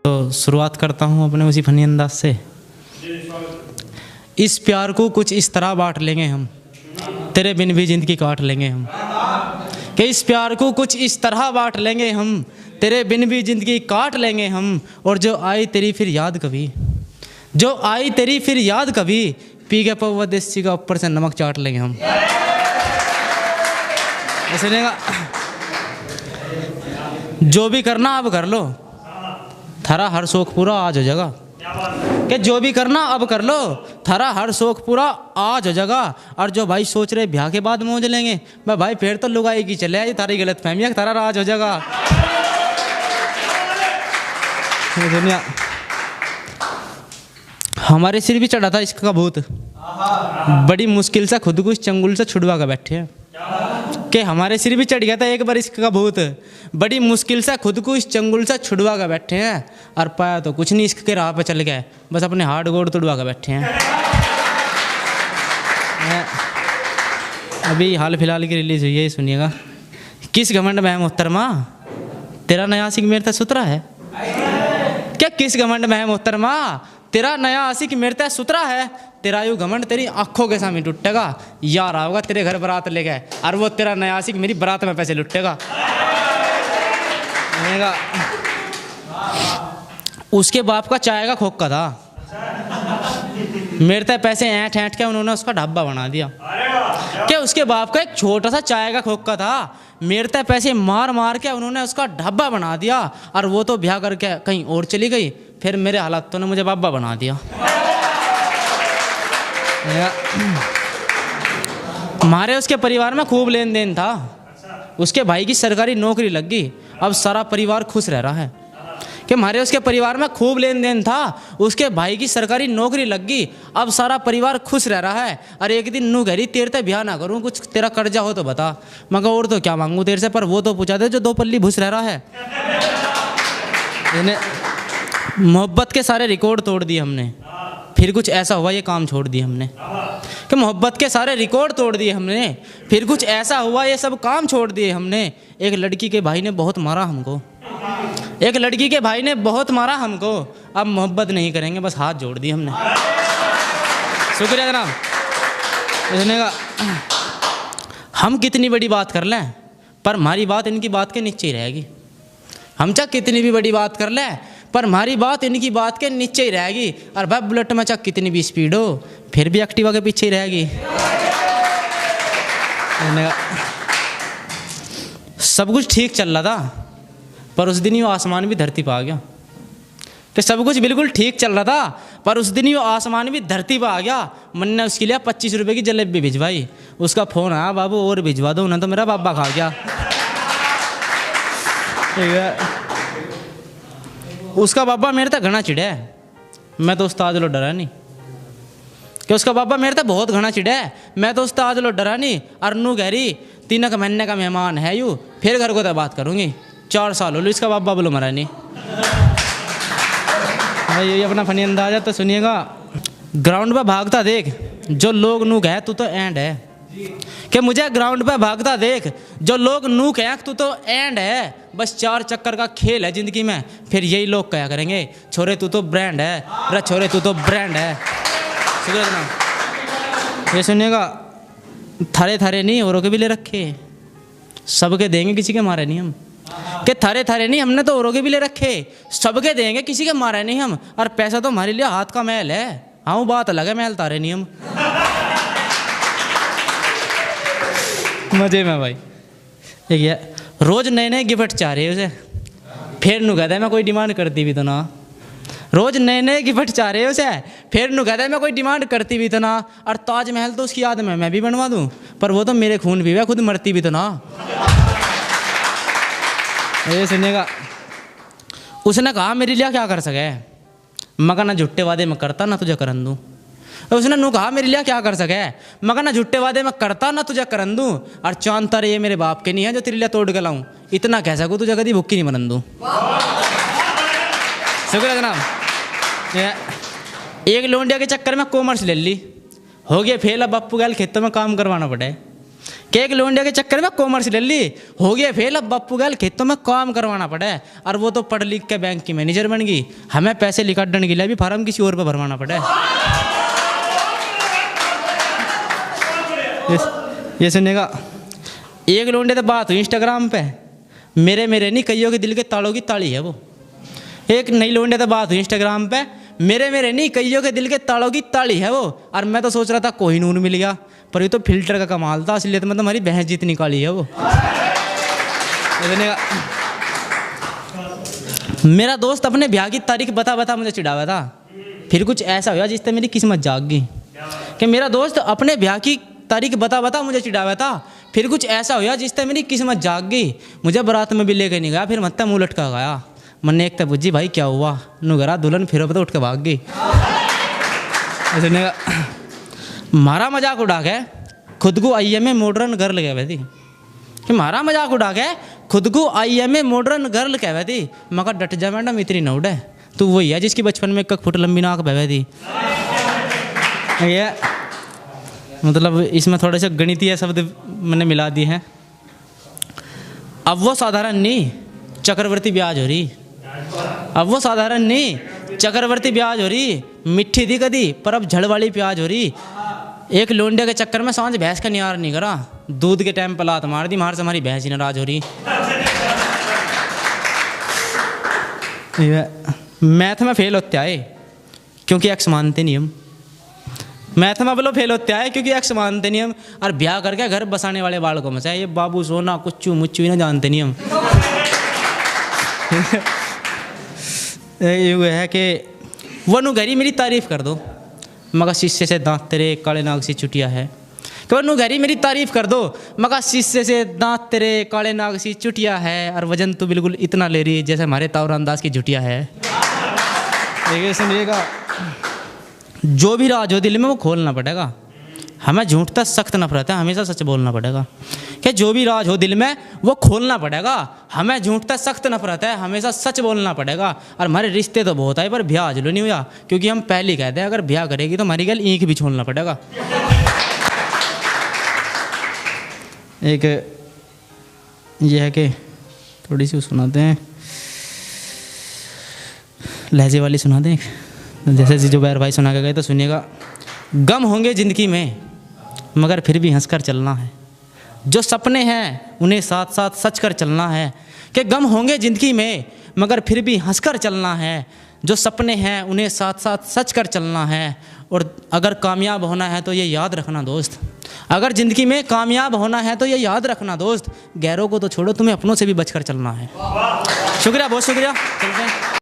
तो शुरुआत करता हूँ अपने उसी फनी अंदाज से। इस प्यार को कुछ इस तरह बांट लेंगे हम, तेरे बिन भी जिंदगी काट लेंगे हम। कि इस प्यार को कुछ इस तरह बांट लेंगे हम, तेरे बिन भी जिंदगी काट लेंगे हम। और जो आई तेरी फिर याद कभी, जो आई तेरी फिर याद कभी, पी के पौवा देसी का ऊपर से नमक चाट लेंगे हम। सुनेगा, जो भी करना अब कर लो, थारा हर शौक पूरा आज हो जाएगा। कि जो भी करना अब कर लो, थारा हर शौक पूरा आज हो जाएगा। और जो भाई सोच रहे ब्याह के बाद मौज लेंगे, मैं भाई फिर तो लुगाई की चले, ये तारी गलत फहमी है, थारा राज हो जाएगा। दुनिया हमारे सिर भी चढ़ा था इसका भूत, बड़ी मुश्किल से खुद को इस चंगुल से छुड़वा कर बैठे हैं। कि हमारे सिर भी चढ़ गया था एक बार इसका भूत, बड़ी मुश्किल से खुद को इस चंगुल से छुड़वा कर बैठे हैं। और पाया तो कुछ नहीं, इसके राह पे चल गए, बस अपने हाथ गोड़ तुड़वा कर बैठे हैं। अभी हाल फिलहाल की रिलीज हुई है, सुनिएगा। किस घमंड में है मोहतरमा, तेरा नया आशिक मेरे तक सुतरा है। क्या किस घमंड में है मोहतरमा, तेरा नया आशिक मेरे तक सुतरा है। तेरा यूँ घमंड तेरी आंखों के सामने टूटेगा, यार आओगा तेरे घर बारात ले गए, और वो तेरा नया आशिक मेरी बारात में पैसे लुटेगा। उसके बाप का चाय का खोखा था, मेरे तक पैसे ऐंठ ऐंठ के उन्होंने उसका ढाबा बना दिया। क्या उसके बाप का एक छोटा सा चाय का खोखा था, मेरे तक पैसे मार मार के उन्होंने उसका ढाबा बना दिया। और वो तो ब्याह करके कहीं और चली गई, फिर मेरे हालातों ने मुझे बाबा बना दिया। हमारे उसके परिवार में खूब लेन देन था, उसके भाई की सरकारी नौकरी लग गई, अब सारा परिवार खुश रह रहा है। कि हमारे उसके परिवार में खूब लेन देन था, उसके भाई की सरकारी नौकरी लग गई, अब सारा परिवार खुश रह रहा है। और एक दिन नू घरी तेरे ते ब्याह ना करूँ, कुछ तेरा कर्जा हो तो बता। मगर और तो क्या मांगू तेरे से, पर वो तो पूछा दे जो 2 पल्ली भूस रह रहा है। मोहब्बत के सारे रिकॉर्ड तोड़ दिए हमने, फिर कुछ ऐसा हुआ ये काम छोड़ दिए हमने। कि मोहब्बत के सारे रिकॉर्ड तोड़ दिए हमने, फिर कुछ ऐसा हुआ ये सब काम छोड़ दिए हमने। एक लड़की के भाई ने बहुत मारा हमको, एक लड़की के भाई ने बहुत मारा हमको, अब मोहब्बत नहीं करेंगे, बस हाथ जोड़ दिए हमने। शुक्रिया जनाब। सुनने का, हम कितनी बड़ी बात कर लें, पर हमारी बात इनकी बात के नीचे ही रहेगी। हम चाहे कितनी भी बड़ी बात कर लें, पर हमारी बात इनकी बात के नीचे ही रहेगी। और भाई बुलेट में चाहे कितनी भी स्पीड हो, फिर भी एक्टिवा के पीछे ही रहेगी। सब कुछ ठीक चल रहा था, पर उस दिन ही वो आसमान भी धरती पर आ गया। तो सब कुछ बिल्कुल ठीक चल रहा था, पर उस दिन ही वो आसमान भी धरती पर आ गया। मन ने उसके लिए 25 रुपये की जलेबी भिजवाई, उसका फ़ोन आया, बाबू और भिजवा दो ना तो मेरा बाबा खा गया। उसका बाबा मेरे तक घना चिढ़ा है, मैं तो उस्ताद लो डरा नहीं। कि उसका बाबा मेरे तक बहुत घना चिढ़ा है, मैं तो उस्ताद लो डरा नहीं। और नू गहरी 3 महीने का मेहमान है यू, फिर घर को तो बात करूँगी। 4 साल हो लो इसका बाबा बोलो मरा नहीं। भाई यही अपना फनी अंदाजा। तो सुनिएगा, ग्राउंड पे भागता देख जो लोग नू कहे तू तो एंड है। कि मुझे ग्राउंड पे भागता देख जो लोग नू कहे तू तो एंड है। बस 4 चक्कर का खेल है ज़िंदगी में, फिर यही लोग कहा करेंगे छोरे तू तो ब्रांड है, अरे छोरे तू तो ब्रांड है। शुक्रिया जनाब। ये सुनिएगा, थारे थारे नहीं औरों के भी ले रखे, सबके देंगे किसी के मारे नहीं हम। कि थारे थारे नहीं, हमने तो औरों के भी ले रखे, सबके देंगे किसी के मारे नहीं हम। और पैसा तो हमारे लिए हाथ का मैल है, हाँ वो बात अलग है, मैल तारे नहीं हम। मजे में भाई। देखिए रोज नए नए गिफ्ट चाह रहे उसे, फिर नू कहता है मैं कोई डिमांड करती भी तो ना। रोज नए नए गिफ्ट चाह रहे उसे, फिर नू कहता है मैं कोई डिमांड करती भी तो ना। और ताजमहल तो उसकी याद में मैं भी बनवा दूँ, पर वो तो मेरे खून भी है, खुद मरती भी तो ना। ये सुनिएगा, उसने कहा मेरे लिए क्या कर सके, मगर ना झुट्टे वादे में करता ना तुझे करन दूँ। उसने नू कहा मेरे लिए क्या कर सके, मगर ना झुट्टे वादे में करता ना तुझे करन दूँ। और चांद तारे ये मेरे बाप के नहीं है जो तेरे लिए तोड़ के लाऊं, इतना कह सकूँ तुझे कभी भुक्की नहीं बनन दूँ। शुक्रिया जनाब। एक लोंडिया के चक्कर में कॉमर्स ले ली, हो गया फेल, अब बापू गैल खेतों में काम करवाना पड़े। कि एक लौंडे के चक्कर में कॉमर्स ले ली, हो गया फेल। अब बापू गैल खेतों में काम करवाना पड़ा है, और वो तो पढ़ लिख के बैंक की मैनेजर बन गई। हमें पैसे निकालने के लिए अभी फार्म किसी और पे भरवाना पड़ा है। ये सुनेगा, एक लौंडे तो बात हुई इंस्टाग्राम पे, मेरे नहीं कईयों के दिल के तालों की ताली है वो। एक नई लौंडे तो बात हुई इंस्टाग्राम पे, मेरे नहीं कईयों के दिल के तालों की ताली है वो। और मैं तो सोच रहा था कोहिनूर मिल गया, पर ये तो फिल्टर का कमाल था, इसलिए तो मतलब हमारी बहस जितनी काली है वो। मेरा दोस्त अपने ब्याह की तारीख बता मुझे चिढ़ावा था। फिर कुछ ऐसा हुआ जिससे मेरी किस्मत जाग गई। कि मेरा दोस्त अपने ब्याह की तारीख बता मुझे चिढ़ावा था। फिर कुछ ऐसा हुआ जिससे मेरी किस्मत जाग गई। मुझे बारात में भी लेकर नहीं गया, फिर मत्ता मुँह लटका गया। मैंने एक तो बुझी भाई क्या हुआ, नुगरा दुल्हन फिर तो उठ के भाग गई। मारा मजाक उड़ा के खुद को IMA मॉडर्न गर्ल कहवे थी। कि मारा मजाक उड़ा के खुद को IMA मॉडर्न गर्ल कहवे थी। मगर डट जा मैडम, इतनी न उड़े, तू वही है जिसकी बचपन में 1 फुट लंबी नाक बहवे थी। ये मतलब इसमें थोड़े से गणितीय शब्द मैंने मिला दिए हैं। अब वो साधारण नहीं चक्रवर्ती ब्याज हो रही, अब वो साधारण नहीं चक्रवर्ती ब्याज हो रही। मिट्टी थी कदी पर अब झड़ वाली प्याज हो रही। एक लोंडे के चक्कर में सांझ भैंस का नियार नहीं करा, दूध के टाइम पर लात मार दी, मार से हमारी भैंस ही नाराज हो रही। मैथ में फेल होते आए क्योंकि एक्स मानते नहीं हम। मैथ में बोलो फेल होते आए क्योंकि एक्स मानते नहीं हम। और ब्याह करके घर बसाने वाले बाल को मचा ये बाबू सोना कुच्चू मुच्चू ही ना जानते नहीं हम। ये है कि वो नु घरी मेरी तारीफ कर दो, मगर शीशे से दांत तेरे काले नाग सी चुटिया है। कि वो नु घरी मेरी तारीफ कर दो, मगर शीशे से दांत तेरे काले नाग सी चुटिया है। और वजन तो बिल्कुल इतना ले रही जैसे हमारे तावरान दास की झुटिया है। देखिए सुनिएगा, जो भी राज हो दिल में वो खोलना पड़ेगा। हमें झूठ तक सख्त नफरत है, हमेशा सच बोलना पड़ेगा। कि जो भी राज हो दिल में वो खोलना पड़ेगा। हमें झूठ तक सख्त नफरत है, हमेशा सच बोलना पड़ेगा। और हमारे रिश्ते तो बहुत आए पर ब्याह आज नहीं हुआ, क्योंकि हम पहले कहते हैं अगर ब्याह करेगी तो हमारी गल ईंख भी छोड़ना पड़ेगा। एक ये है कि थोड़ी सी सुनाते हैं, लहजे वाली सुना दें जैसे जुबैर भाई सुना के गए, तो सुनिएगा। गम होंगे ज़िंदगी में मगर फिर भी हंसकर चलना है, जो सपने हैं उन्हें साथ साथ सच कर चलना है। कि गम होंगे ज़िंदगी में मगर फिर भी हंसकर चलना है, जो सपने हैं उन्हें साथ साथ सच कर चलना है। और अगर कामयाब होना है तो ये याद रखना दोस्त, अगर ज़िंदगी में कामयाब होना है तो ये याद रखना दोस्त, गैरों को तो छोड़ो तुम्हें अपनों से भी बचकर चलना है। शुक्रिया, बहुत शुक्रिया। चलते हैं।